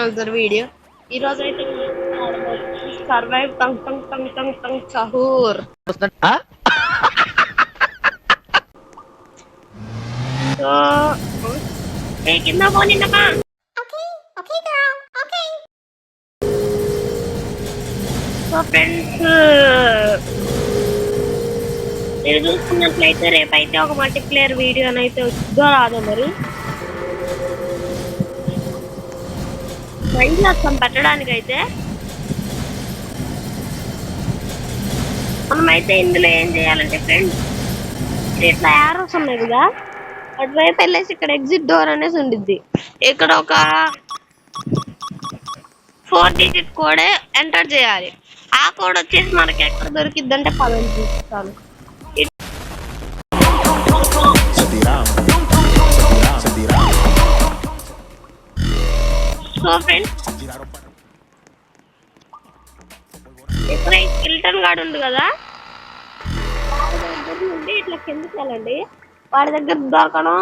another video. ఈ రోజు అయితే సర్వైవ్ టంగ్ టంగ్ టంగ్ టంగ్ టంగ్ సహూర్. సో కింద పోనిందమ్మా. సో ఫ్రెండ్స్, మీరు చూసుకున్నట్లయితే రేపైతే ఒక మల్టీప్లేయర్ వీడియో అయితే వస్తుందో రాదో మరి. మైండ్ వస్తాం పెట్టడానికి అయితే మనమైతే ఇందులో ఏం చేయాలంటే ఫ్రెండ్స్, ఇట్లా యారోస్ ఉన్నాయి కదా, అటువైపు వెళ్ళేసి ఇక్కడ ఎగ్జిట్ డోర్ అనేసి ఉండిద్ది. ఇక్కడ ఒక 4 digit కోడ్ ఎంటర్ చేయాలి. ఆ కోడ్ వచ్చేసి మనకి ఎక్కడ దొరికిద్ది అంటే 10 చూపిస్తాను. సో ఫ్రెండ్స్, ఇక్కడ స్కెలిటన్ గార్డ్ ఉంది కదా, ఇట్లా కిందకి వెళ్ళండి. వాడి దగ్గర దొరకడం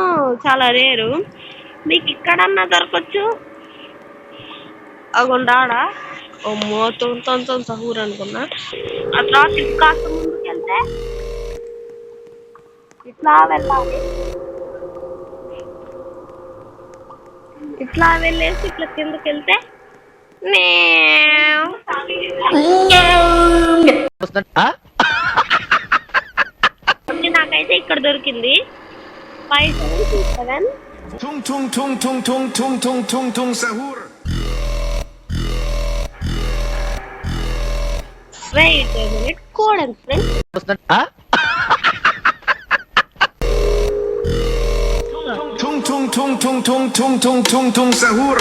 చాలా రేరు, మీకు ఇక్కడన్నా దొరకచ్చు. అగుండాడా మొత్తం సహూర్ అనుకున్నా. ఆ తర్వాత కాస్త ముందుకు వెళ్తే ఇట్లా వెళ్ళాలి. ఇట్లా వెళ్ళేసి ఇట్లా కిందకి వెళ్తే నాకైతే ఇక్కడ దొరికింది 5727. Wait a minute, code and friend. Sahur.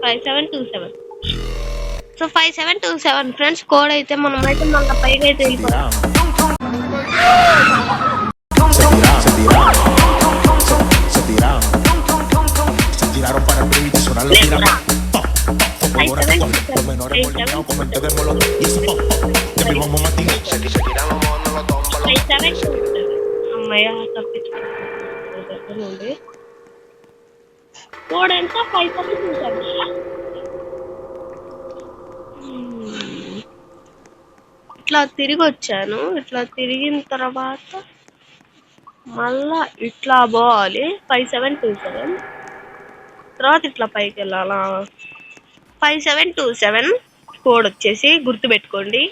5727. So 5727 friends, code అయితే మనమైతే మన పైకి అయితే వెళ్ళిపోతాం. అమ్మయ్య తప్పించుకోండి. కోడ్ ఎంత 5727. ఇట్లా తిరిగి వచ్చాను. ఇట్లా తిరిగిన తర్వాత మళ్ళా ఇట్లా పోవాలి 5727. తర్వాత ఇట్లా పైకి వెళ్ళాలా. 5727 కోడ్ వచ్చేసి గుర్తుపెట్టుకోండి.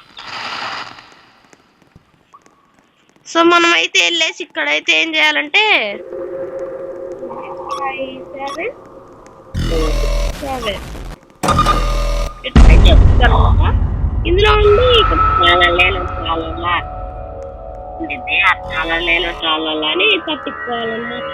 సో మనం అయితే వెళ్ళేసి ఇక్కడైతే ఏం చేయాలంటే 5727 ఇట్లయితే వస్తుందన్నమాట. ఇందులో ఉండి ఇక్కడ చాలా అని తప్పించుకోవాలన్నమాట.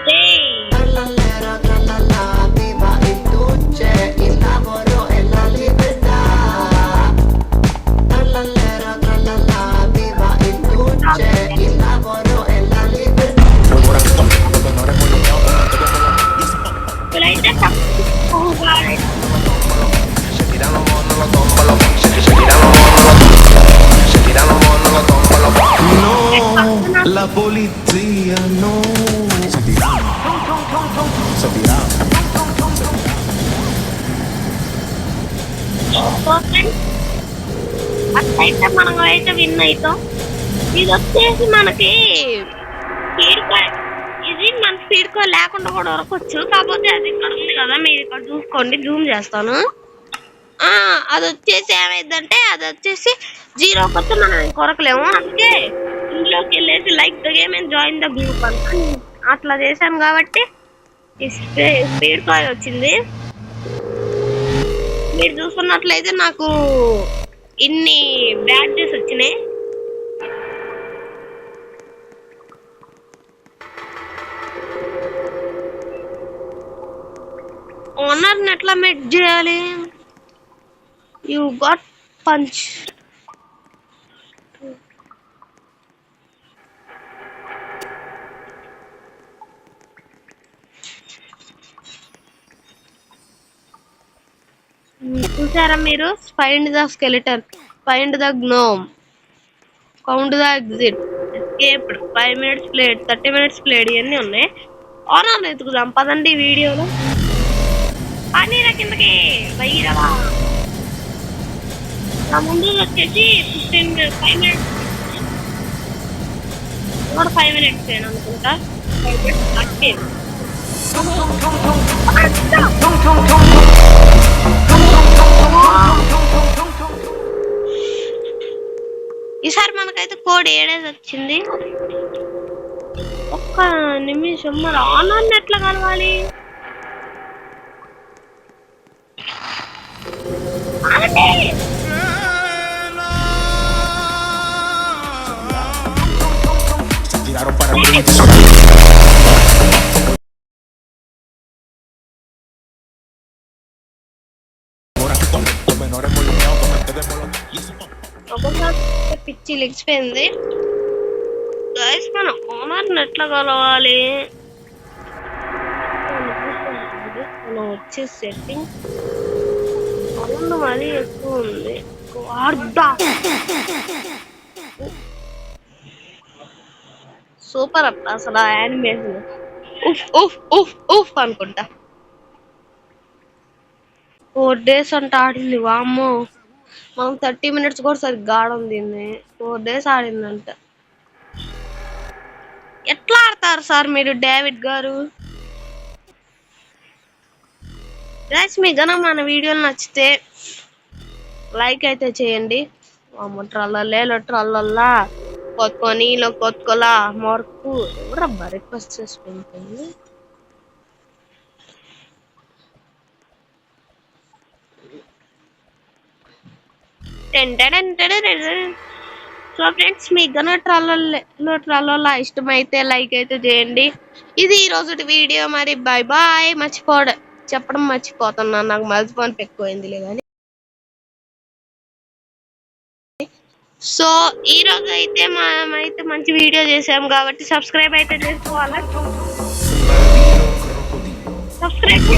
La polizia no. అట్లయితే మనం అయితే విన్ అవుతాం. ఇది వచ్చేసి మనకి ఇది మన స్పీడ్ కో లేకుండా కూడా దొరకచ్చు. కాకపోతే అది ఇక్కడ ఉంది కదా, మీరు ఇక్కడ చూసుకోండి, జూమ్ చేస్తాను. అది వచ్చేసి ఏమైందంటే అది వచ్చేసి 0 కొత్త మనం కొరకలేము. అందుకే ఇంట్లోకి వెళ్ళేసి like the game and join the group అంట అట్లా చేశాను కాబట్టి స్పీడ్ కాయ్ వచ్చింది. మీరు చూసుకున్నట్లయితే నాకు ఇన్ని బ్యాడ్జెస్ వచ్చినాయి. ఓనర్ని ఎట్లా మెట్ చేయాలి? You got punch. చూసారా మీరు? Find the skeleton, find the gnome, count the exit, escaped, 5 minutes played, 30 minutes played ఇవన్నీ ఉన్నాయి. ఓనర్ ఎత్తుకుదాం పదండి వీడియోలో. కానీ కిందకి బయటవా నా ముందు వచ్చేసి 5 మినిట్స్ 5 మినిట్స్ అనుకుంటా. 5 మినిట్స్ ఈసారి మనకైతే కోడ్ ఏడేది వచ్చింది. ఒక్క నిమిషం, మరి ఆన్లైన్ ఎట్లా కలవాలి? Tiraron para mí. Los menores molineados con mente de molón. Y eso ఒకసారి పిచ్చి లెగిసిపోయింది. గైస్ మన ఓనర్ని ఎట్లా కలవాలి? మనం వచ్చే సెట్టింగ్ సౌండ్ మరీ ఎక్కువ ఉంది. సూపర్ అట్లా అసలు యానిమేషన్ ఉఫ్ ఉఫ్ ఉఫ్ ఉఫ్ అనుకుంటా. 4 days అంట ఆడింది. వామ్మో, మనం 30 minutes కూడా సరిగ్గా ఆడం దీన్ని. 4 days ఆడిందంట. ఎట్లా ఆడతారు సార్ మీరు డేవిడ్ గారు? గైస్ మీకు గనక మన వీడియోలు నచ్చితే లైక్ అయితే చేయండి. ట్రల్లల్లా కొత్తుకొనిలో కొత్తుకోలా మార్కు ఎవరబ్బా రిక్వెస్ట్ చేసుకుంటుంది. సో ఫ్రెండ్స్ మీకు గనక ట్రల్లల్లా ఇష్టమైతే లైక్ అయితే చేయండి. ఇది ఈ రోజు వీడియో. మరి బై బాయ్. చెప్పడం మర్చిపోతున్నాను, నాకు మర్చిపోని ఎక్కువైంది కానీ. సో ఈ రోజు అయితే మనమైతే మంచి వీడియో చేసాం కాబట్టి సబ్స్క్రైబ్ అయితే చేసుకోవాలా. సబ్స్క్రైబ్